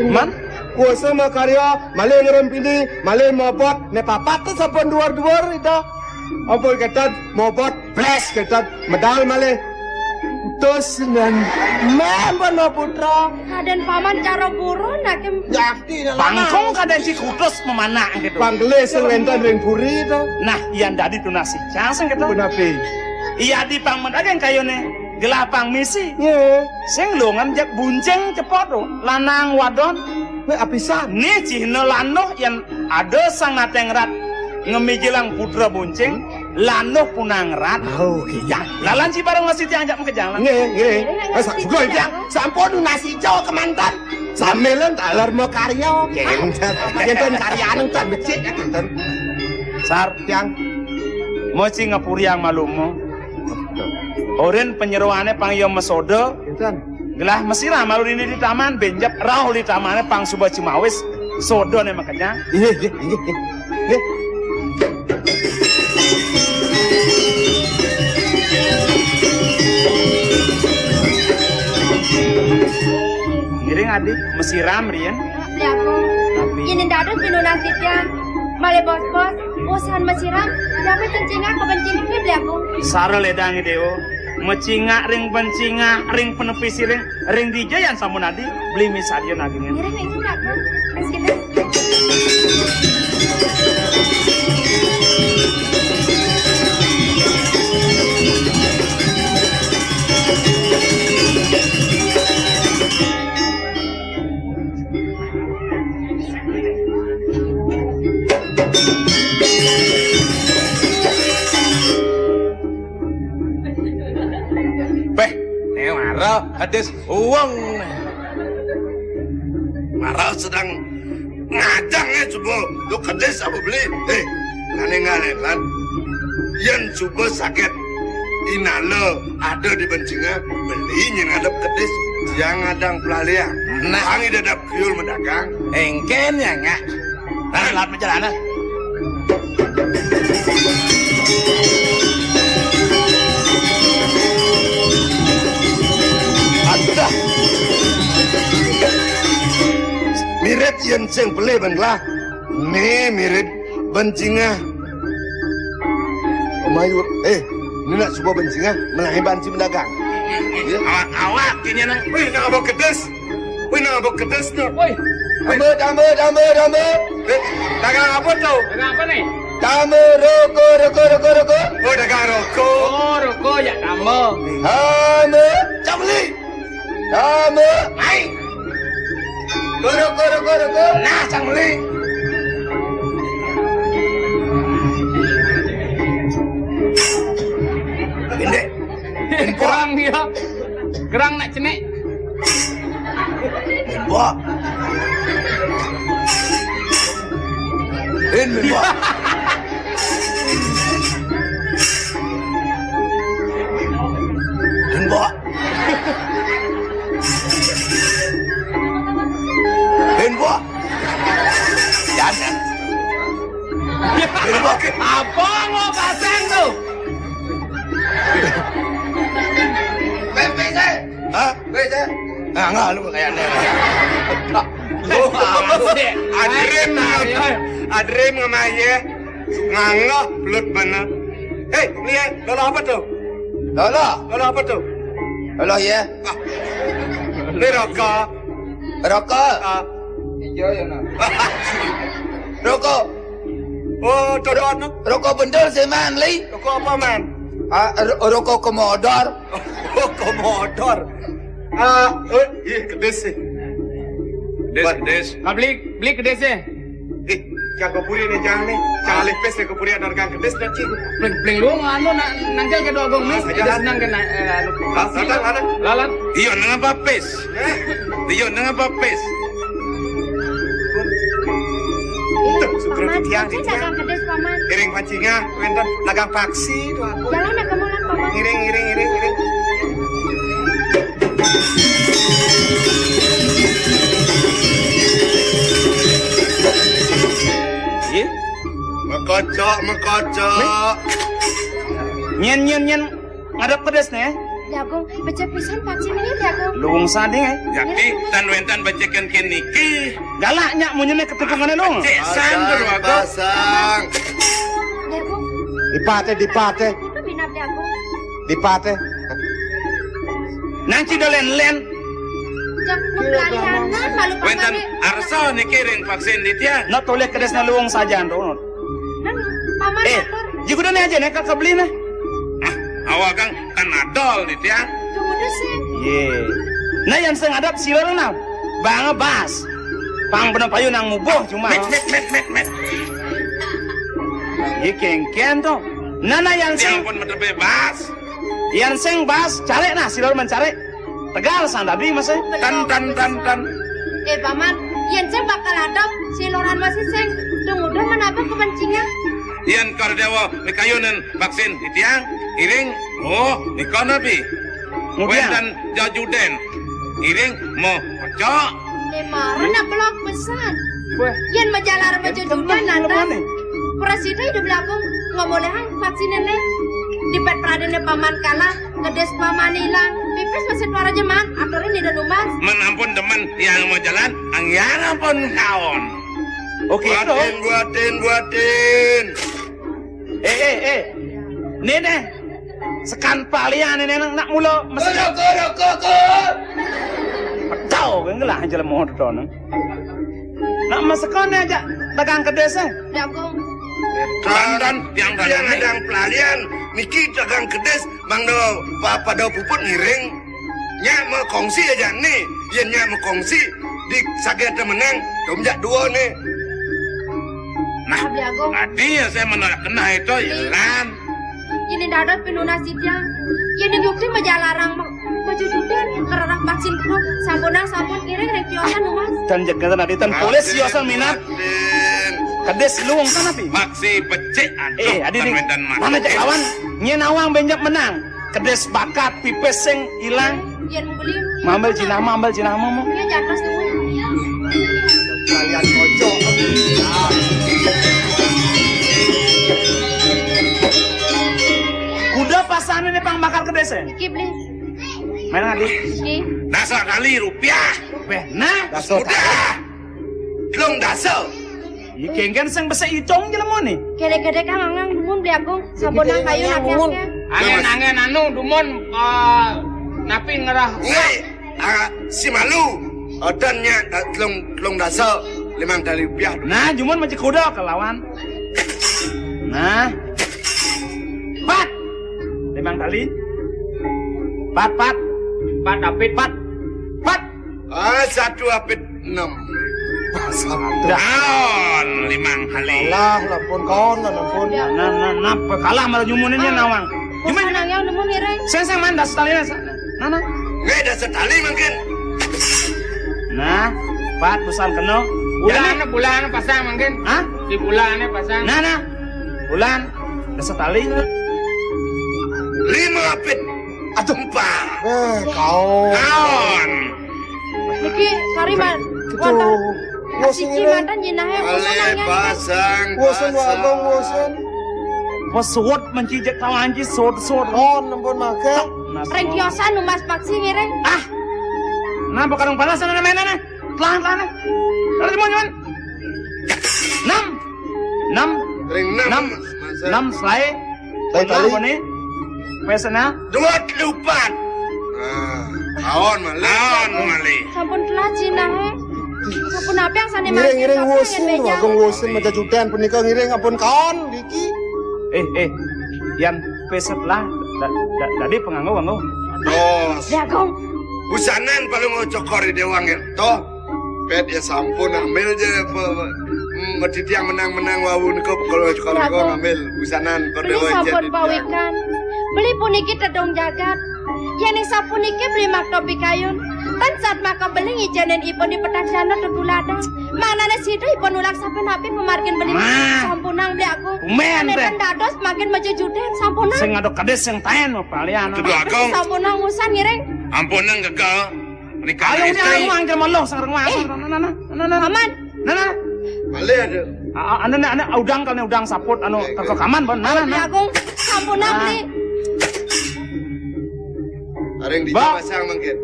Man? Kuasa makarya, malay ngerampini, malay mobot, ne papat tu sampun duar-duar itu. Apa ketat mobot, flash ketat, medal malay. Utus dan memang putra. Kaden paman cara buron nak Yakti Pangkong kaden si kutus memanah gitu. Panggelis selentan ring puri itu. Nah, iyan dadi tunasi cangseng gitu. Kenapa? Iya di pang mendagang kayone gelapang misi. Ye, Sing lungan jak bunceng cepot tuh, lanang wadon. we apisan. Nih cihna lanoh yang ada sangat tengrat ngemijilang putra bunceng, lanoh punangrat. Oh, iya. Lalan si bareng ngasih tiangjak ke jalan. Nge, masa juga ya, sampun nasi jawa kemantan. Samelan talar mau karya, kenten karya anu tak becik ya kenten. Sar, Yang moci ngapuri yang malumu. Oren penyeruannya pang iyo mesodo. kenten. Gelah mesira malu ini di taman benjap rauh di tamannya pang subah cimawis sodo nih makanya. Iya. Ngiring adik mesiram Rian. Ya aku. Ini dados binu nasibnya. Male bos-bos, usahan mesiram, jabe tencinga kebencing ke aku. Sara ledang deo. Mecinga ring pencinga ring penepisi ring dijayan samun adi beli misadion aginya. Ngiring itu aku. Kasih. Hadis uang marah sedang ngadang coba lu kades apa beli ngane lan yang coba sakit inalo ada di bencinga beli yang ngadap kades yang ngadang pelalian nah angin dadap kriul mendagang engken ya nggak lat perjalanan mirip yang sing beli banglah nih mirip bencinga Mayur ini nak sebuah bencinga melahi banci mendagang awak kini nang wih nak abang kedes tu dame dagang apa tu Dagang apa nih? dame rokok dagang rokok Oh, roko ya kamu. dame cabli dame ai rokok nah cabli Pendek. Kerang dia. Kerang nak cenek. Mbak. Mbak. Mbak. Mbak. Jangan. Mbak. Apa mau pasang tuh? Hah? Enggak lu kayaknya. Adrem ngamaya ngangah belut bener. Lihat, lolo apa tuh? Lolo apa tuh? Lolo ya. Ini rokok. Rokok? Iya ya nak. Rokok. Oh, dodot no? Rokok bendel sih man, li. Rokok apa man? Rokok komodor. Oh, komodor. Iya kedes sih. Kedes. Nggak beli kedes ya? Yang kepuri nih jangan nih. Jangan lipes nih kepuri ada orang kedes dan cing. Bling lu anu nanggel ke dua gong mis. Ada senang kena Ada. lalat. Iyo nang papes. Iyo nang papes. Paman, saya dagang kedes paman. Iring pancinga, wenten dagang paksi tuh aku. Jalan nak kemulan paman. Iring. Iya. Mekocok. Nyen ngadap pedes nih. Agung, becek pisan vaksin ini Agung. Luwung sading Jadi tan wentan bacekan ke niki. galaknya munyeun ketepungannya dong. Cesan tuh aku. Pasang. Agung, Dipate. itu minat Agung. Dipate. Nang cidolen-len Jak pelalianan malu Wentan pamane. arso niki ring vaksin ditian. no toleh kedes na luwung saja dong. Nan paman atur. Jigudan aja nek kabeli na. Awak kang kanadol ditian. Tunggu deh. Ye. Nah yang sing adap silor na. Bang bas. Pang bener payu nang muboh cuma. Met. Ye kengken to. Nana yang Yang sing pun bener bebas. bas cari nah silor mencari. Tegal sandadi masih. Tan. Paman, yen saya bakal adap si Loran masih seng. Tunggu deh menapa kepencingan. Yan kardewa mikayunan vaksin ditiang. Iring. Oh, nikana bi. Kemudian Wentan jajuden. Iring mo kocok. Lemaran na blok pesan. Weh, Yen majalar majujudan kenapa nanda. nih? Presiden hidup belakang ngomolehan vaksin ini. Di pet pradene paman kalah, kedes paman hilang. Pipis masih tuara jeman, aturin di dan umas. Menampun teman yang mau jalan, ang yang ampun kawan. Oke to. Buatin. Nene. Sekan palian ini nak mula mesti tahu kan lah jalan mohon to nang. Nak masakan aja dagang kedes Belakang, Dan yang Yang ada pelalian, niki dagang kedes, mangdo pada puput ngiring. Nya mau kongsi aja nih, yen nya mau kongsi di sakit menang, domjak dua nih. Nah, belakang. tadi yang saya menolak kena itu Ilan. Ini dadat pinunas dia. Ini yukti majalarang majujudan kerana vaksin ko. Sampun kiring rekiosan umas. dan jaga tadi tan polis yosan minat kedes luwung kan api. Maksi becek Adi nih, mana cek lawan? Nyen awang benjak menang. Kedes bakat pipes sing ilang. Yen beli. Mambel Cina mau. Dia jatuh semua. Kalian kocok. Kuda pasangan ini pang bakar kedes Ki beli. Main adik. Ki. Dasar kali rupiah. Nah, Udah. Belum dasar. kengken sing besa itong jalan mau nih. Gede-gede kang angang dumun beli agung. Sampun nang kayu naknya. Angen anu dumon napi ngerah Ngai, si malu. Odannya telung dasar 5 kali rupiah. Nah, cuman macam kuda ke lawan. Nah, 4 5 kali. 4 Satu apit 6. Daun 5 kali. Lah, lampun kawan, lampun. Nah, kalah malah nyumuninnya nawang. Cuma nang yang dumun ngiring. Saya mandas talinya. Nah. Ngai dasar tali mungkin. Nah, 4 pesan kena. bulan pasang mungkin Hah? di bulannya pasang Nah. Bulan. Desa tali. 5 apit. Aduh. 4. Kau. Daun. Niki kariman. Gitu. Wonten. Wosen Siji ini. mantan jinahe Ale pasang. Wosen wabang wosen. Pesawat mencicik tawanji sod. Kon lampun make. Rekiosan umas vaksin ngiring. Ah. Nah, bukan panas sana mainan. Pelan. Kalau cuman. 6. Ring 6 selai. Selai tali. Nih. Pesana. 24. Kawan malih. Sampun telah jinahe. Sampun apa yang sane Ngiring wosen, wabang wosen macam judan punika ngiring ampun kawan, Diki. Yang peset lah. Tadi penganggo. Dos. Jagung. Busanan paling mau cokor di dewang itu. Pet ya sampun ambil aja medit yang menang wawu nikop kalau cokor ngambil busanan Beli kordewa sampun pawikan. Beli puniki tedong jagat. Yen sapuniki beli maktopi kayun. Tan saat maka beli ngijanen ipun di petacana tutulada. Manane situ ipun ulak sampai napi pemargin beli sampunang beli aku. Kumen, teh. Ane dados makin majujuden sampunang. Sing ngadok kades yang taen palian. Kedua akong. Sampunang usan ngiring. Ampunan gagal. Nikah Ayo istri. udah rumah angker malo sang rumah. Nah. Aman. Nah. Malih ada. Anda udang kan udang saput anu ke kaman ban. Beli Nah. aku sampunang beli. Areng di Ba. pasang mungkin.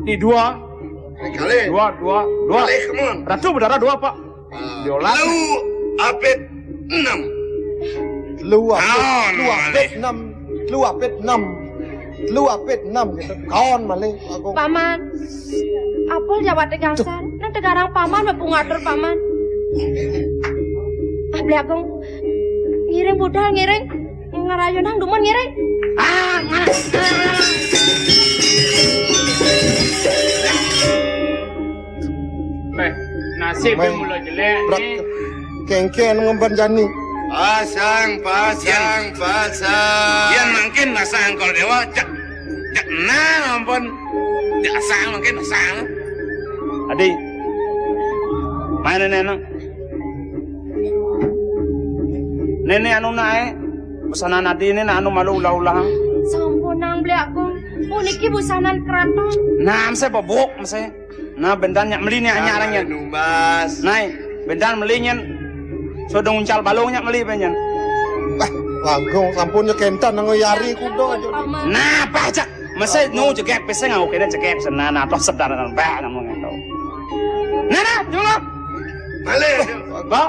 Di dua. Kali. Dua. Kali, come on. Ratu berdarah dua, Pak. Diolah. Lu apit 6. Lu Kaon, apit 6. Lu apit 6. Lu apit 6 gitu. Kaon malih aku. Paman. Apel jawat gangsan. Nang tegarang paman mepungatur paman. Beli agung. Ngiring budal ngiring. Ngarayo nang dumon ngiring. Nasib Main. yang mula jelek Brak ni. kengken ngemban jani. Pasang. Yan mungkin nasang kalau dewa cak na ampun. Jak sang mungkin nasang. Adi. Mana nenek? Nenek anu nae. Pesanan adi ini anu malu ulah-ulah. Sampun nang beli agung. Puniki busanan keraton. Nah, saya bobok saya. Nah, bendan nyak meli ni anyarangnya. Numbas. Nai, bendan melinya. Sodong uncal balongnya meli penyen. Langgung sampun kentan nang yari kudo aja. Paman. Nah, pajak. Masa nu jegek pesen ngau kena jegek sena na tos sedar nang ba nang ngentau. Nah, jolo. Male. Ba.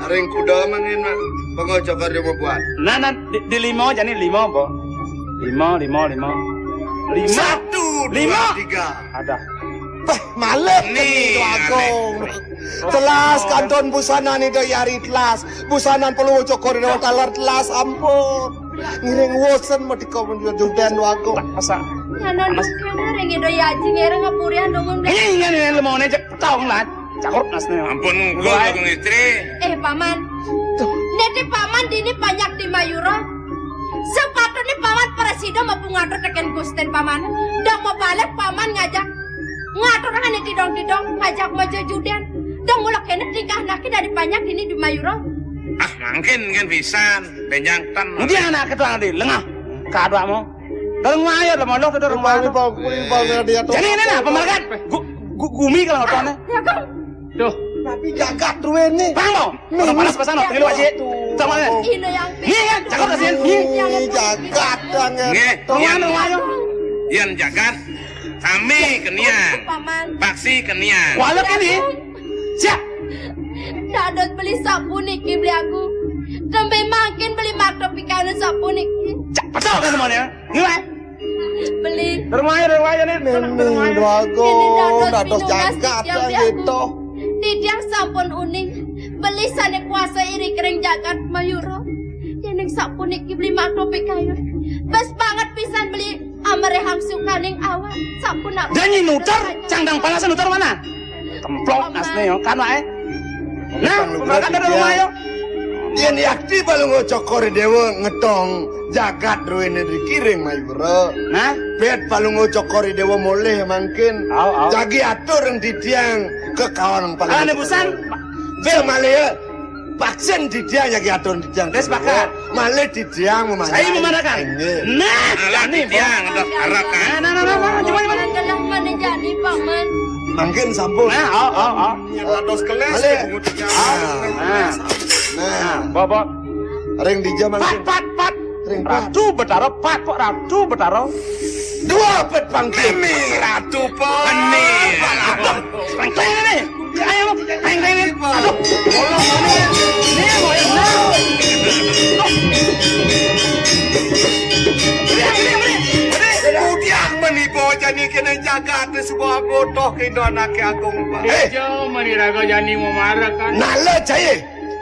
Areng kuda mangin mah. Pengocok dia mau buat. Nah, di lima jani lima, Bo. Lima. 1, 2, 5. 3. Ada. Malih Nih, nih agung. Telas kanton busana nih do yari telas. Busanan perlu cokor do talar telas ampun. Ngiring wosen mau dikomen judan do agung. Masa. Yanon kana rengi do yaji ngereng ngapurian dumon beli. Ini lemau ne cek taung lah. Cakur nasne. Ampun gue agung istri. Paman. Neti paman dini banyak di Mayura. Sepatutnya paman presiden mau ngatur teken Gusten paman. Dong mau balik paman ngajak. Ngatur kan tidong ngajak maju judan. Dong mulak kene tingkah naki dari banyak ini di Mayura. Mungkin kan bisa benjang tan. Mungkin anak ketua di lengah. Kadua mau. Dorong ayo lemau lo tuh dorong Bang ayo. dia tuh. Jadi ini nah pemalakan. Gumi kalau otone. Ya kan? Tuh. Tapi jagat ruwen nih. Bang mau. Orang panas pasang tinggal aja. Sama ya. Ini yang Nih kan, cakap kasihan. Ini jagat banget. Nge, Dorong ayo. Yan jagat. Kami kenian. paman. Paksi kenian. Walau ini. Siap. Dadot beli sabun iki beli aku. Sampai makin beli makro pikanan sabun iki. Cak pecah kan semuanya. Gimana? Beli. Dorong ayo nih. Ini do agung. Dados jagat gitu. Tidiang sampun uning. Beli sane kuasa iri kering jagat Mayura. Yang sabun iki beli makro pikanan. Bes banget pisan beli amarehang sukaning awak. Sampun apa? Janji nutar, cangdang panasan nutar mana? Templok nasne yo, kan wae. Nah, pemalakan dari rumah yo. Yen yakti balung cokor dewa ngetong jagat ruene dikiring Mayura. Nah, Bet balung cokor dewa moleh mungkin. Au. Jagi atur yang didiang ke kawan paling. Ana busan. Bel malih vaksin didiang jagi atur didiang. Des sepakat. Malih didiang memandang. Saya memandangkan. Nah, Alah nih, tiang ada arakan. Nah, coba. Gelang mana jadi paman? Mungkin sampun. Nah, oh. Dados keles. Nah, Nah, Bobo. ring di jam mungkin. Pat. Ring pat. Ratu betaro, pat kok ratu betaro. Dua pet pangkil. Ratu po. Ini. Rengkleng ini. Ayo, rengkleng ini. Aduh. Bolong ini. Ini mau nah. Udiang menipu jani kena jagat sebuah bodoh kena anak agung. Dia meniraga jani mau marah kan. Nala jaya.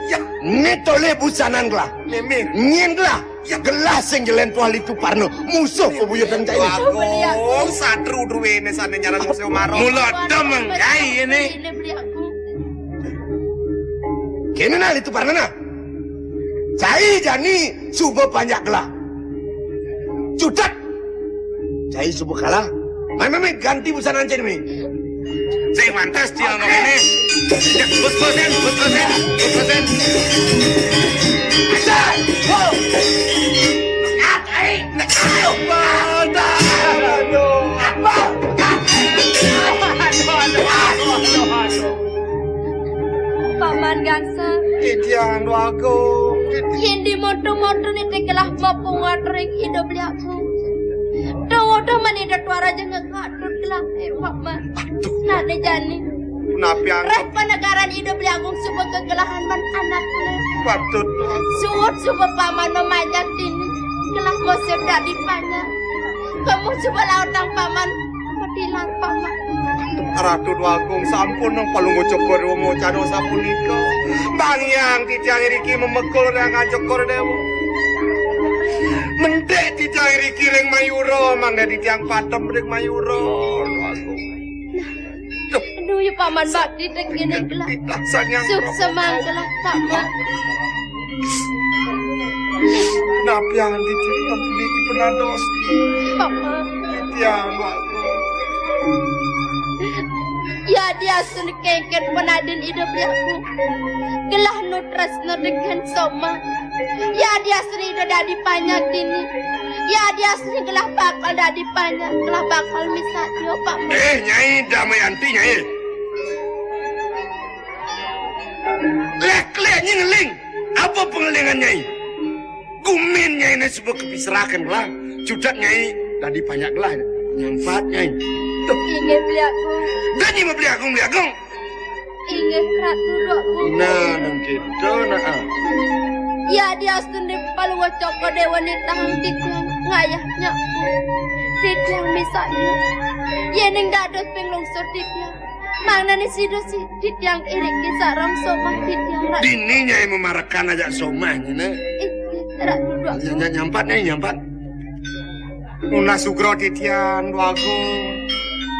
Ya, ngetole busanan glah. Ngin glah. Ya gelas sing jelen tual itu parno. Musuh pebuyutan jaya. Beli aku. Satru druwene sana nyaran musuh maro. Mulut demeng kai ini. Ini beli aku. Kena nal itu parno na. Jai jani subuh banyak glah. Cutat. Jai subuh kalah. Mami ganti busanan jani mi. Saya mantas dia ngomong ini. Bus-busen. Aja. Wow. Paman gangsa. Itian do agung. Hindi moto-moto ni tekelah mapung kuat ring hidup liaku. Udah manida tuara aja ngekatut gelang paman. Nade jani. Kenapa yang Rep negara hidup liaku subuh kegelahan man anaknya. patut? Suut subuh paman memajak ini. Gelah gosip dak dipanya. Kamu coba lautang paman. Matilang paman. Ratu Dwagung sampun nang palung cokor mo cano sapunika. Bang yang titiang Riki memekul yang ngajokor dewo. Mendek titiang Riki ring Mayuro, mangga titiang Patem ring Mayuro. Aduh ya paman bakti tegini gelah. Rasanya Suk semang gelah paman. kenapa yang titiang Riki penados? Paman. Titiang Dwagung. Ya dia sun kengken penadin hidup aku. Gelah nutras nurdikan soma. Ya dia seni do dadi panyak dini. Ya dia seni gelah bakal dadi panyak. Gelah bakal misatyo paman. Nyai Damayanti nyai. Lek nyeling. Apa pengelingan nyai? Gumin nyai ini sebuah kepisrakan lah. Judat nyai tadi banyak lah. Nyampat nyai. Ingin beli aku. Dani mau beli agung. Ingin ratu doku. Nah, nang kita nah. Ya dia sun di palu coko dewa ni tahang titiang ngayahnya. Titiang misatyo. Yeneng dados penglungsur titiang. Mana ni sido si titiang irik kisarang somah titiang ratu. Dini nyai memarakan aja somahnya nah. Ratu doku. Nyampat. Una sugro titiang Dwagung.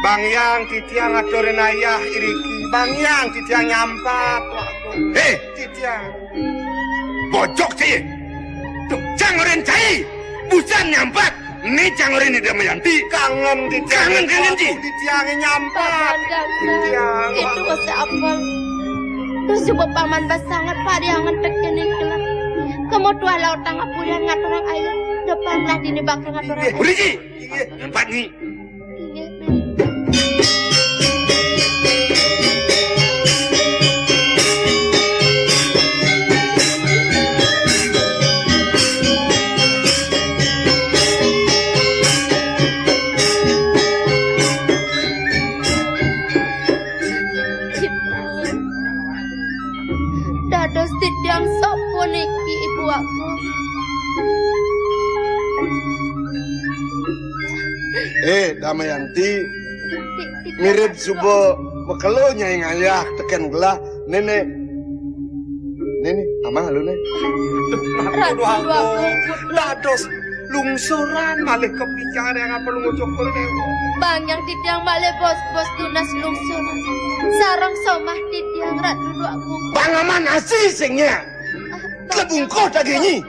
Bang yang titiang adoren ayah Iriki. Bang yang titiang nyampat Dwagung. Titiang. Bojok sih. Tuh, cangoren cai. Busan nyampat. Ini cangoren di Damayanti. Kangen titiang. Kangen, Ci. Titiang nyampat. Paman Titiang. itu masih apa? Terus coba paman basangat pariangan tekeni kelah. Kamu tua laut tangga pulian ngaturang air. Depan lah dini bakal ngaturang air. Beri Ci. Nyampat nih. Dados titiang sopo niki ibu aku. Damayanti mirip subuh bekelo nyai ngayah teken gelah nenek amang lu nih Ratu aku. dados lungsuran malih kepikiran yang apa lu ngocokor dewa Bang yang titiang balik bos tunas lungsur. Sarang somah titiang ratu aku. pangaman asih singnya kebungkoh dagingnya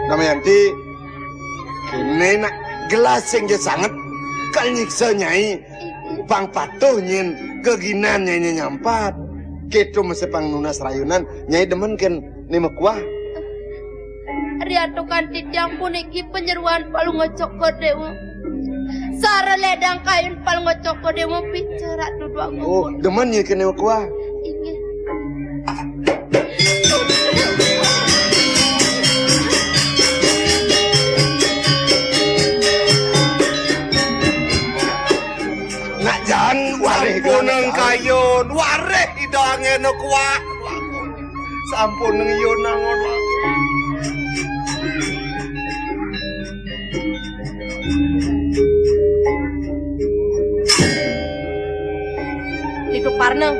Damayanti kene nak gelas sing je sangat kal nyiksa nyai pang patuh nyin keginan nyai nyampat keto mese pang nunas rayunan nyai demen ken ni mekuah Riatukan titiang puniki penyeruan palu ngocok dewa. Sara ledang kain palu ngocok dewa picerat duduk aku. oh demen nyi ken ni mekuah Ingin. nak jan wareh gunung kayun wareh idange no kuah sampun nang yonang ngono Itu parno.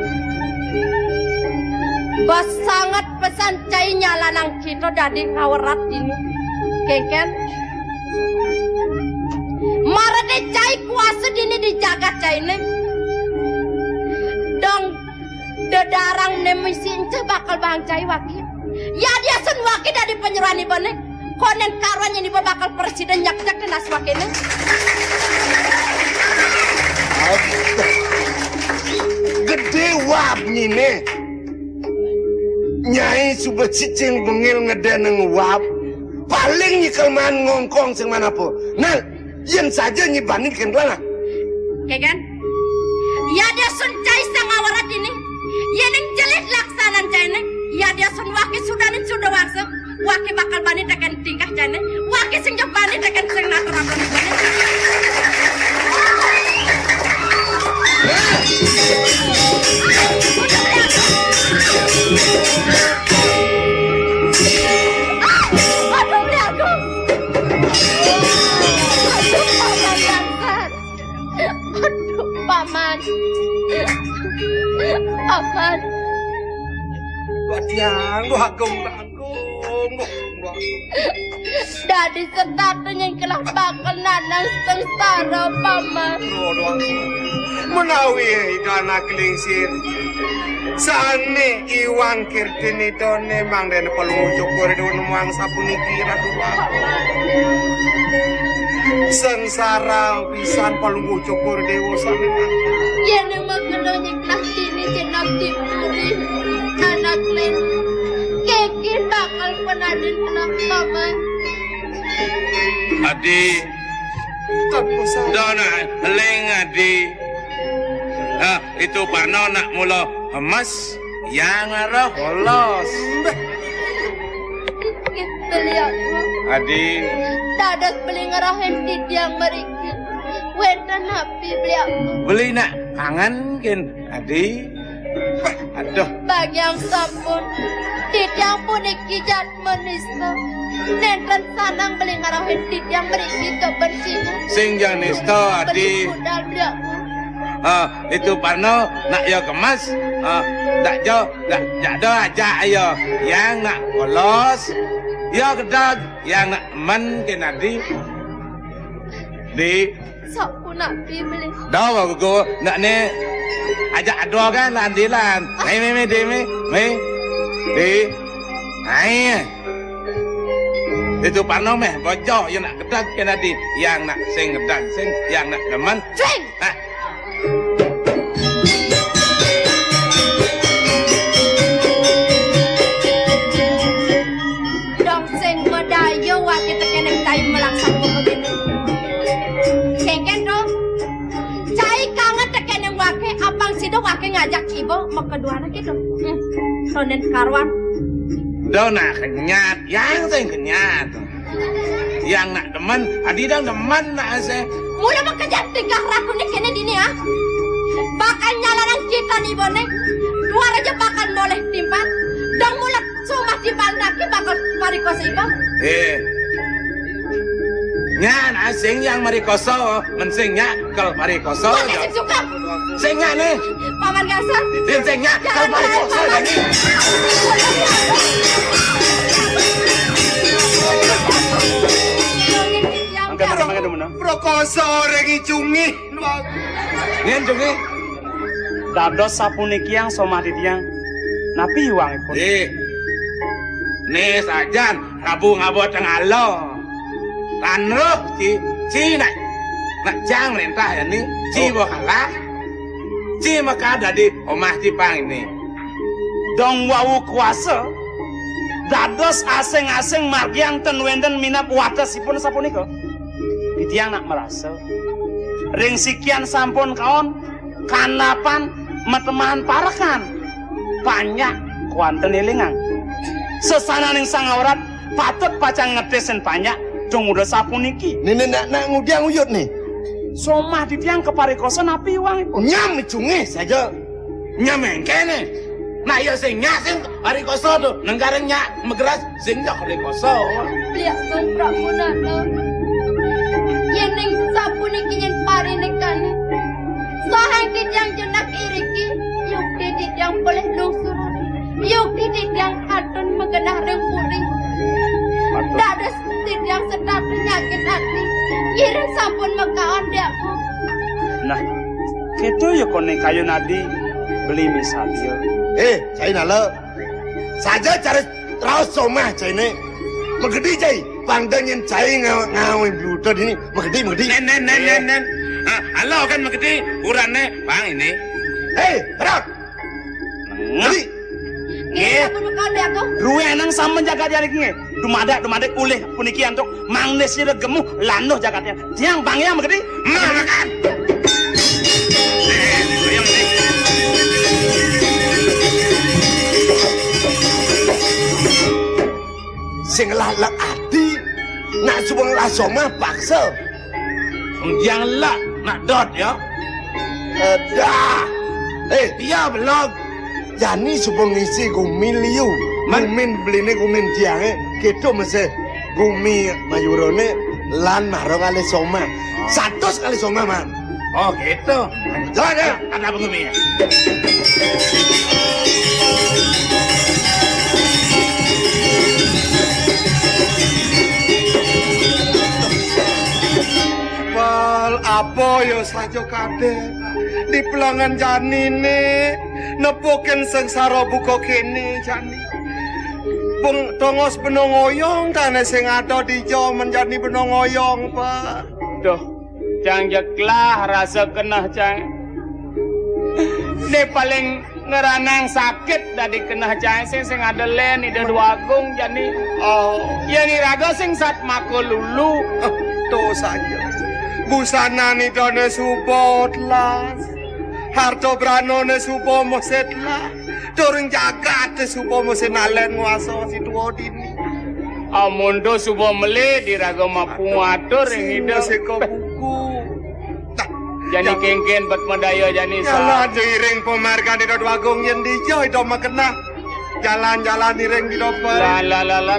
Bos sangat pesan cai nyala nang kita dadi kawerat ini. Kengken. Marade cai kuasa dini dijaga cai ne. Dong dedarang nemisin bakal bang cai wakil. Ya dia sen wakil dari penyeruan ibu ne. Konen karuannya ibu bakal presiden nyak-nyak kenas wakil ne. gede wab nyine nyai sudah cicing bengil ngedeneng wab paling nyikelman ngongkong sing manapun nah yang saja nyibandingkan lah Kengken. Ya dia sun cai sangawarat ini. Ya neng jelit laksanan cai ne. Ya dia sun wakil sudah waksa. wake bakal bani tekan tingkah jane, wake sing jok bani tekan sing natural bani. Aduh, beli aku. Aduh, paman. Paman. Wadiang, lu agung. Dari setatunya kelah bakal nanang sengsara, paman. Menawi dana kelingsir. Sane iwang kirtini done mang den pelung cukur don mang sapuniki ratu sengsara pisan pelung cukur dewa sane Yan ang magkanonya kelah dini jenak dipuri anak len. Kekin bakal penadin kelah paman. Adi, dona leng adi. Itu Parno nak mula emas yang arah holos. Kita lihat Adi, dadas beli ngarahin tidiang meriki. Wenda napi beli aku. beli nak kangen kin Adi. Aduh, Bagi yang sampun tidiang puniki jat menista. Nenten sanang beli ngarahin tidiang meriki ke bersih. sing janisto Adi. Beli modal beli aku. Itu Parno nak yo kemas. Tak jo, tak aja ayo. Yang nak holos, yo kedad. Yang nak men kin Adi. Di Sapu napi beli. Đâu mà cô nợ nè ajak dua kan lanti lan mi di ai itu Parno meh bocok yang nak kedak kan tadi yang nak sing kedak sing yang nak demen Sing! Dong sing medayo waki tekeneng tayo melaksak ko begini. Keken dong. Cai kangen tekeneng waki apang sido waki ngajak ibu mau kedua anak itu. Sonen karwan. đâu nak kenyat yang sing kenyat yang nak demen adi dang demen nak se Mula bekerja tingkah raku nih kene dini ya. Bakal nyalanan kita nih bone. Dua aja bakal boleh timpan. Dong mula cuma timpan lagi bakal parikos ibu. nyan asing yang marikoso mensingnya kal marikoso Pakai sing suka. singnya nih Paman gasar. singnya kal marikoso lagi Angkat makan dulu mana? prokoso regi cungi nyen jungi Dados sapuniki yang somati tiang. Napi uang pun. nih sajan rabu ngabot ngalo tanruh ci nak jang rentah ya nih ci kalah ci maka ada di omah Cipang ini Dong wau kuasa. Dados asing-asing margiang ten wenden minap watasipun sapunika. Ditiang nak merasa. Ring sikian sampun kaon kanapan metemahan parakan. Banyak kuanten elingang. Sesananing sang aurat patut pacang ngedesen banyak dong udah sapuniki. Nene nak ngudiang uyut nih. Somah ditiang keparikosan api uang ibu. Nyam cungi saja. nyameng kene nah ya sing sing hari koso tuh nenggarengnya megeras sing hari koso Lihat bang Prabu Nana. Yeneng sapu niki nyen pari nekani. Sohang tidang jenak iriki. Yuk tidang boleh lungsur. Yuk tidang katun mengenah reng puring. Dadas tidang sedap penyakit hati. Ireng sampun mekaon diaku. Nah, keto ya koneng kayu nadi beli misalnya. Cai nala. Saja cara terus somah cai ne. Megedi cai. Pangdanyin cai ngawin bluter ini. Megedi. nen halo kan magedi urane bang ini Berat. Megedi. Ini sampun mekaon diaku. Ruwe nang sama jaga dia lagi nge. Dumada uleh puniki antuk mangnes sira gemuh lanuh jagatnya. Tiang bang ya megedi. makan yang ini Si lah somah paksa. Jangan lah nak dot ya. Dah. Dia belum. Jani supong ngisi gumi liu. Gumin beline gumin tiange. Gitu mesti gumi mayurone lan marong kali soma. 100 kali soma man. Oh gitu. Jangan. Ada begini ya. Wal apa yo saja kadek di pelangan Jani ne nepoken sengsara buka kene Jani pung tongos penongoyong tane sing ada di jo menjadi penongoyong Pak. Duh, Cang jeklah rasa kenah Cang. Ini paling ngeranang sakit dari kenah Cang sing ada len ida dua agung jadi. Oh, Yang iraga sing sat mako lulu. tuh saja busana ni done supot las harto brano ne supo moset la doreng jagat ne supo moset nalen nguaso si tuo dini Amundo subo mele diraga mapu atur yang ida. se ko buku Jani kengken bat madaya jani jalan sa. diring pemarga di dua agung yen di joy do makena jalan-jalan diring di doper La.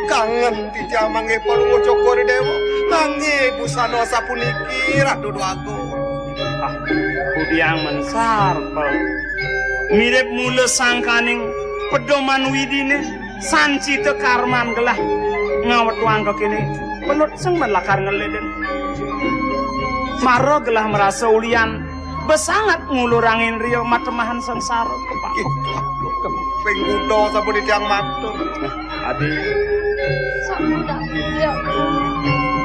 kangen di jamange Palu Joko Dewa nangi busana sapuniki ratu dua agung Kudiang mensar Pak. Mirip mula sangkaning pedoman widine sanci te karman gelah ngawet wangka kini pelut seng melakar ngeleden maro gelah merasa ulian besangat ngulur angin rio matemahan sengsara kepak penggudo sabun di tiang matur adi Samudah ya.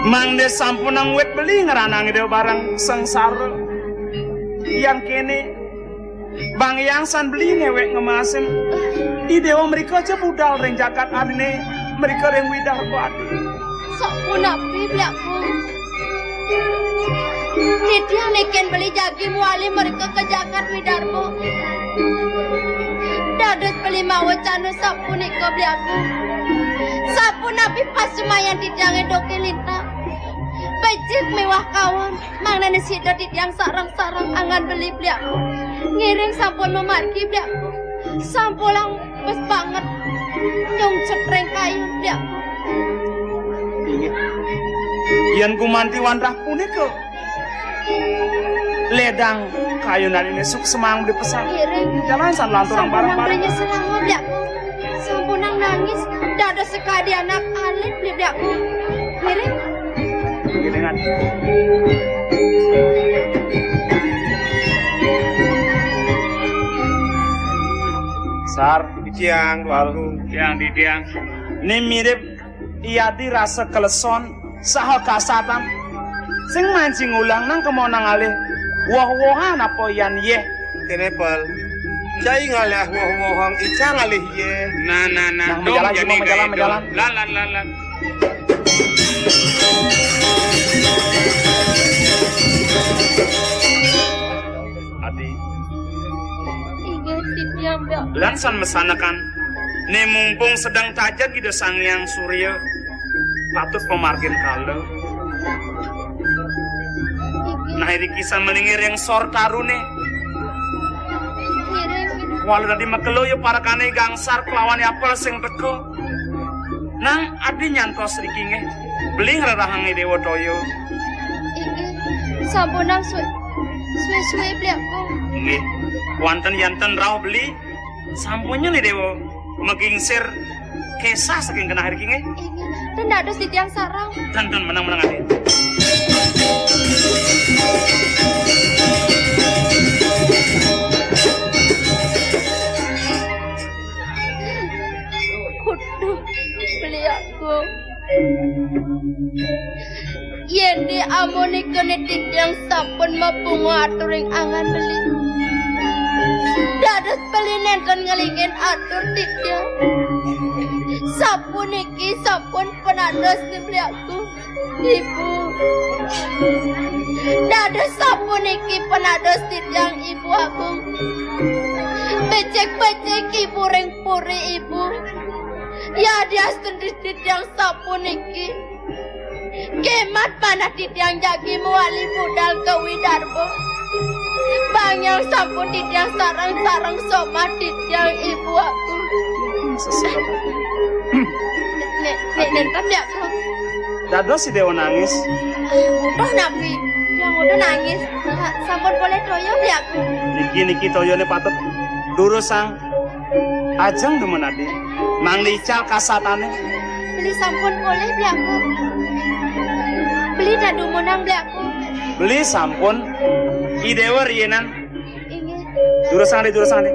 mangde sampunang wet beli ngeranang ide barang sengsara yang kini bang yangsan beli ngewek ngemasin idewa mereka aja budal ring jakat adine mereka yang widar ko adi Samudah bibliaku. Titia neken beli jagi muali mereka ke jagat widarmo. Dadut beli mawacana sapu nika beli aku. Sapu nabi pas semayan tijange doke lintang. Becik mewah kawan. Mangne sida titiang sarang-sarang angan beli aku. Ngiring sampun memarki beli aku. Sampulang wis banget. Nyong cetreng kayu beli aku. Yan gumanti wandrah punika ledang kayu ini suk semang beli pesan Ngiring. jalan san lanturang Sampunang bareng-bareng belinya selama beli aku. Sampunang nangis. Dada sekadi anak alit beli aku. Ngiring. dengan sar tiang dua agung Yang di tiang. ini mirip iya dirasa keleson saha kasatan sing mancing ulang nang kemonang alih wah-wahan apa yan ye kene pal cai ngalih woh-wohang ica ngalih ye Nah. Nah, Dong menjalan, jadi cuma menjalan, kayak menjalan. itu. Lan. adi Ingat titiang beli aku. lansan mesanakan ne mumpung sedang tajam gitu sang yang surya patut pemargin kalau nah ini kisah melingir yang sor tarune Ngiring. walau tadi makelo yo para kane gangsar kelawan apel sing teko nang adi nyantos rikinge beli ngerahang dewa toyo Ingat. Sampunang suwe beli aku. nggih wonten yanten rauh beli sampunnya nih dewa megingsir kesah saking kena hari kinge Ingat. Dan dados titiang sarang. dan menang-menang adi Kudu beli aku. Yendi amoni kene titiang sampun mapungo aturing angan beli. Dados beli nenten ngelingin atur titiang. Sapuniki sampun penados beli aku. Ibu. Dados sapuniki penados titiang ibu aku. Becek-becek ibu ring puri ibu. Ya dia sendiri titiang sapuniki. Kemat panah titiang jagi muali budal ke Widarbo. Banyak sampun titiang sarang-sarang somat titiang ibu aku. Nek nentam ya aku. Dados si Dewa nangis. Udah nabi, yang udah nangis. Sampun boleh toyo ya aku. Niki toyone patut durusang ajeng demen adi. Mang lical kasatane. Beli sampun boleh beli aku. Beli dadu menang beli aku. Beli sampun idewa rienan. Ingat. Durusang deh.